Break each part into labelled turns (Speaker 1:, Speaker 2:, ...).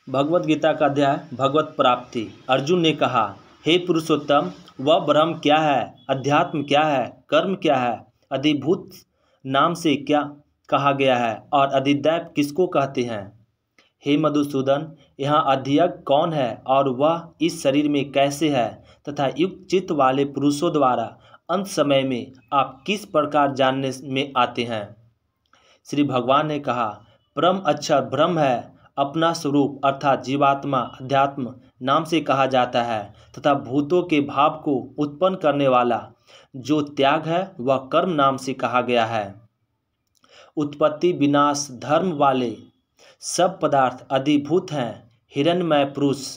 Speaker 1: भगवत गीता का अध्याय भगवत प्राप्ति। अर्जुन ने कहा, हे पुरुषोत्तम, वह ब्रह्म क्या है, अध्यात्म क्या है, कर्म क्या है, अधिभूत नाम से क्या कहा गया है और अधिदैव किसको कहते हैं। हे मधुसूदन, यहाँ अधियज्ञ कौन है और वह इस शरीर में कैसे है तथा युक्त चित्त वाले पुरुषों द्वारा अंत समय में आप किस प्रकार जानने में आते हैं। श्री भगवान ने कहा, परम अक्षर ब्रह्म है, अपना स्वरूप अर्थात जीवात्मा अध्यात्म नाम से कहा जाता है तथा भूतों के भाव को उत्पन्न करने वाला जो त्याग है वह कर्म नाम से कहा गया है। उत्पत्ति विनाश धर्म वाले सब पदार्थ अधिभूत हैं। हिरण्मय पुरुष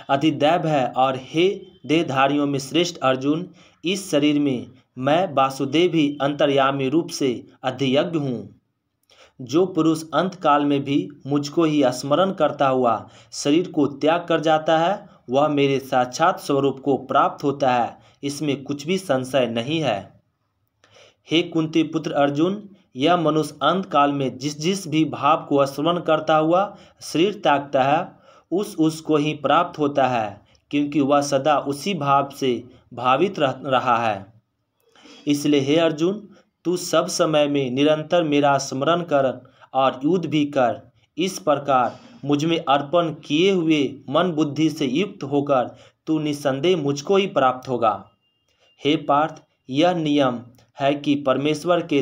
Speaker 1: अधिदैव है। और हे देहधारियों में श्रेष्ठ अर्जुन, इस शरीर में मैं वासुदेव ही अंतर्यामी रूप से अधियज्ञ हूँ। जो पुरुष अंत काल में भी मुझको ही स्मरण करता हुआ शरीर को त्याग कर जाता है वह मेरे साक्षात स्वरूप को प्राप्त होता है, इसमें कुछ भी संशय नहीं है। हे कुंती पुत्र अर्जुन, यह मनुष्य अंत काल में जिस जिस भी भाव को स्मरण करता हुआ शरीर त्यागता है उसको ही प्राप्त होता है, क्योंकि वह सदा उसी भाव से भावित रहा है। इसलिए हे अर्जुन, तू सब समय में निरंतर मेरा स्मरण कर और युद्ध भी कर। इस प्रकार मुझ में अर्पण किए हुए मन बुद्धि से युक्त होकर तू निस्संदेह मुझको ही प्राप्त होगा। हे पार्थ, यह नियम है कि परमेश्वर के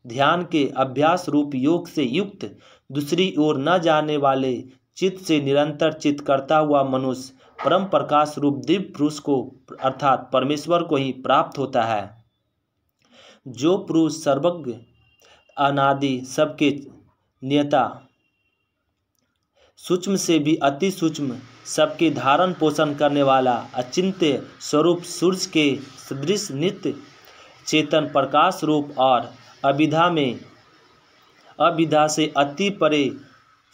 Speaker 1: ध्यान के अभ्यास रूप योग से युक्त दूसरी ओर न जाने वाले चित्त से निरंतर चित्त करता हुआ मनुष्य परम प्रकाश रूप दिव्य पुरुष को अर्थात परमेश्वर को ही प्राप्त होता है। जो पुरुष सर्वज्ञ अनादि सबके नियता सूक्ष्म से भी अति सूक्ष्म सबके धारण पोषण करने वाला अचिंत्य स्वरूप सूर्य के सदृश नित्य चेतन प्रकाश रूप और अविद्या से अति परे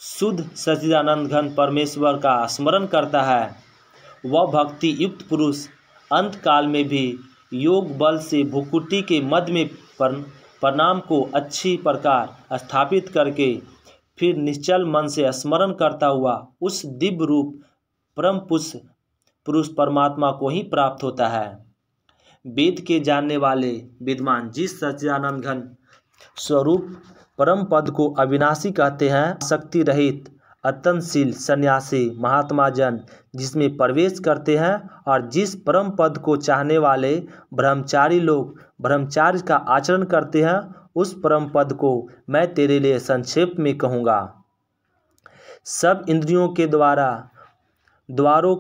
Speaker 1: शुद्ध सच्चिदानंद घन परमेश्वर का स्मरण करता है, वह भक्ति युक्त पुरुष अंत काल में भी योग बल से भुकुटी के मध्य में प्रणाम को अच्छी प्रकार स्थापित करके फिर निश्चल मन से स्मरण करता हुआ उस दिव्य रूप परम पुरुष परमात्मा को ही प्राप्त होता है। वेद के जानने वाले विद्वान जिस सच्चिदानंद घन स्वरूप परम पद को अविनाशी कहते हैं, शक्ति रहित अतनशील सन्यासी महात्मा जन जिसमें प्रवेश करते हैं और जिस परम पद को चाहने वाले ब्रह्मचारी लोग ब्रह्मचार्य का आचरण करते हैं, उस परम पद को मैं तेरे लिए संक्षेप में कहूँगा। सब इंद्रियों के द्वारों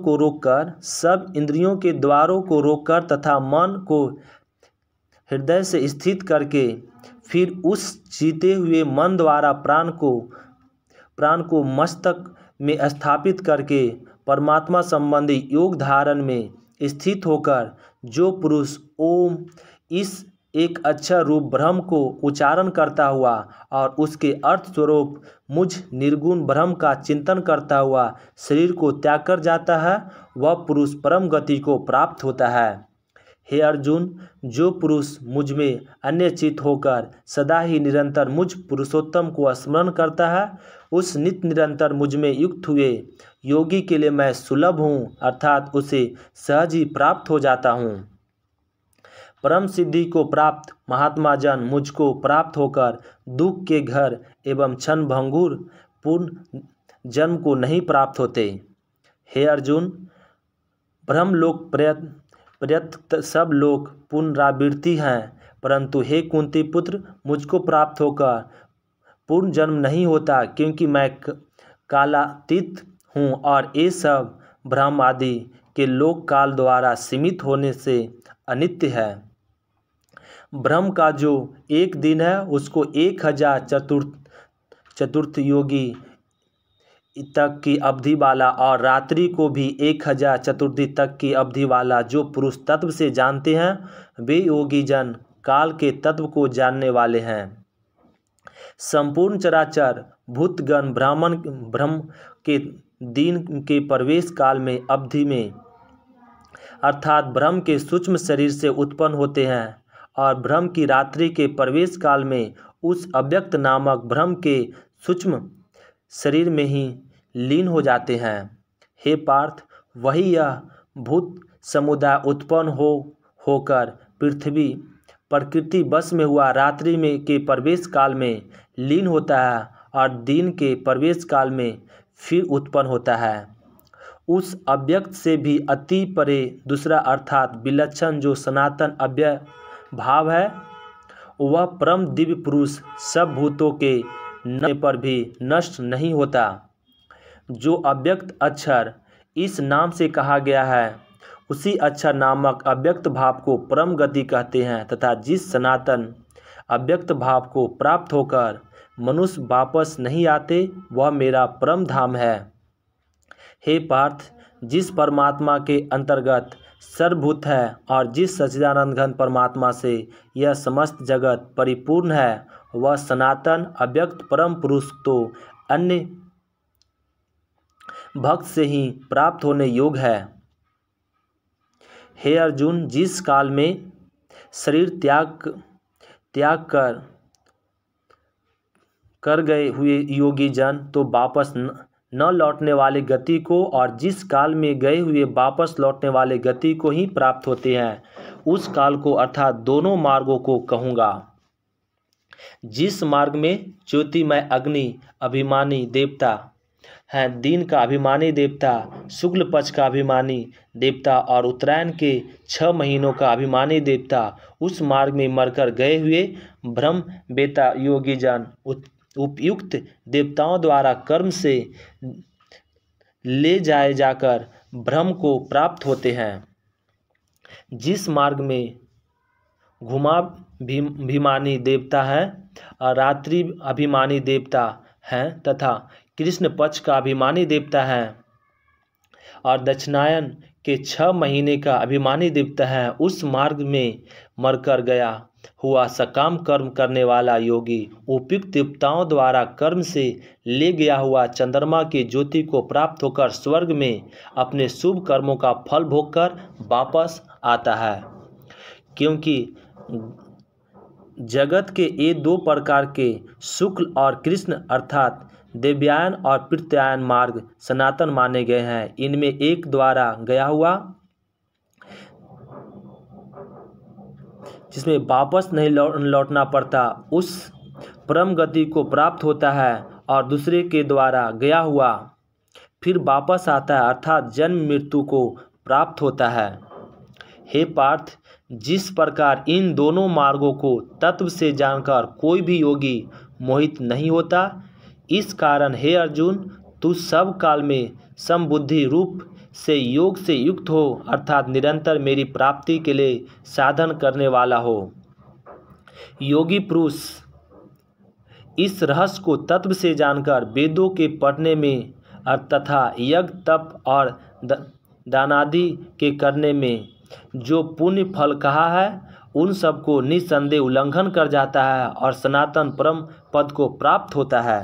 Speaker 1: को रोककर तथा मन को हृदय से स्थित करके फिर उस जीते हुए मन द्वारा प्राण को मस्तक में स्थापित करके परमात्मा संबंधी योग धारण में स्थित होकर जो पुरुष ओम इस एक अक्षर रूप ब्रह्म को उच्चारण करता हुआ और उसके अर्थ स्वरूप मुझ निर्गुण ब्रह्म का चिंतन करता हुआ शरीर को त्याग कर जाता है, वह पुरुष परम गति को प्राप्त होता है। हे अर्जुन, जो पुरुष मुझ में अन्यचित होकर सदा ही निरंतर मुझ पुरुषोत्तम को स्मरण करता है, उस नित्य निरंतर मुझ में युक्त हुए योगी के लिए मैं सुलभ हूँ, अर्थात उसे सहज ही प्राप्त हो जाता हूँ। परम सिद्धि को प्राप्त महात्मा जन मुझको प्राप्त होकर दुख के घर एवं क्षण भंगुर पूर्ण जन्म को नहीं प्राप्त होते। हे अर्जुन, ब्रह्मलोक पर्यंत सब लोग पुनरावृत्ति हैं, परंतु हे कुंती पुत्र, मुझको प्राप्त होकर पूर्ण जन्म नहीं होता, क्योंकि मैं कालातीत हूँ और ये सब ब्रह्म आदि के लोक काल द्वारा सीमित होने से अनित्य है। ब्रह्म का जो एक दिन है उसको 1000 चतुर्थ योगी तक की अवधि वाला और रात्रि को भी 1000 चतुर्थी तक की अवधि वाला जो पुरुष तत्व से जानते हैं, वे योगी जन काल के तत्व को जानने वाले हैं। संपूर्ण चराचर भूतगण ब्रह्म के दिन के प्रवेश काल में अवधि में अर्थात ब्रह्म के सूक्ष्म शरीर से उत्पन्न होते हैं और ब्रह्म की रात्रि के प्रवेश काल में उस अव्यक्त नामक ब्रह्म के सूक्ष्म शरीर में ही लीन हो जाते हैं। हे पार्थ, वही यह भूत समुदाय उत्पन्न होकर पृथ्वी प्रकृति बस में हुआ रात्रि में के प्रवेश काल में लीन होता है और दिन के प्रवेश काल में फिर उत्पन्न होता है। उस अव्यक्त से भी अति परे दूसरा अर्थात विलक्षण जो सनातन अव्यय भाव है, वह परम दिव्य पुरुष सब भूतों के न पर भी नष्ट नहीं होता। जो अव्यक्त अक्षर इस नाम से कहा गया है, उसी अक्षर नामक अव्यक्त भाव को परम गति कहते हैं तथा जिस सनातन अव्यक्त भाव को प्राप्त होकर मनुष्य वापस नहीं आते, वह मेरा परम धाम है। हे पार्थ, जिस परमात्मा के अंतर्गत सर्वभूत है और जिस सच्चिदानंद घन परमात्मा से यह समस्त जगत परिपूर्ण है, वह सनातन अव्यक्त परम पुरुष तो अन्य भक्त से ही प्राप्त होने योग्य है। हे अर्जुन, जिस काल में शरीर त्याग कर गए हुए योगी जन तो वापस न लौटने वाले गति को और जिस काल में गए हुए वापस लौटने वाले गति को ही प्राप्त होते हैं, उस काल को अर्थात दोनों मार्गों को कहूँगा। जिस मार्ग में ज्योतिमय अग्नि अभिमानी देवता हैं, दिन का अभिमानी देवता, शुक्ल पक्ष का अभिमानी देवता और उत्तरायण के 6 महीनों का अभिमानी देवता, उस मार्ग में मरकर गए हुए ब्रह्म बेता योगी जन उपयुक्त देवताओं द्वारा कर्म से ले जाकर ब्रह्म को प्राप्त होते हैं। जिस मार्ग में घुमाभिमानी देवता हैं और रात्रि अभिमानी देवता हैं तथा कृष्ण पक्ष का अभिमानी देवता है और दक्षिणायन के 6 महीने का अभिमानी देवता है, उस मार्ग में मरकर गया हुआ सकाम कर्म करने वाला योगी उपयुक्त देवताओं द्वारा कर्म से ले गया हुआ चंद्रमा की ज्योति को प्राप्त होकर स्वर्ग में अपने शुभ कर्मों का फल भोगकर वापस आता है। क्योंकि जगत के ये 2 प्रकार के शुक्ल और कृष्ण अर्थात देवयान और प्रत्यायन मार्ग सनातन माने गए हैं। इनमें एक द्वारा गया हुआ जिसमें वापस नहीं लौटना पड़ता, उस परम गति को प्राप्त होता है और दूसरे के द्वारा गया हुआ फिर वापस आता है अर्थात जन्म मृत्यु को प्राप्त होता है। हे पार्थ, जिस प्रकार इन दोनों मार्गों को तत्व से जानकर कोई भी योगी मोहित नहीं होता, इस कारण हे अर्जुन, तू सब काल में समबुद्धि रूप से योग से युक्त हो अर्थात निरंतर मेरी प्राप्ति के लिए साधन करने वाला हो। योगी पुरुष इस रहस्य को तत्व से जानकर वेदों के पढ़ने में तथा यज्ञ तप और दानादि के करने में जो पुण्य फल कहा है, उन सब को निस्संदेह उल्लंघन कर जाता है और सनातन परम पद को प्राप्त होता है।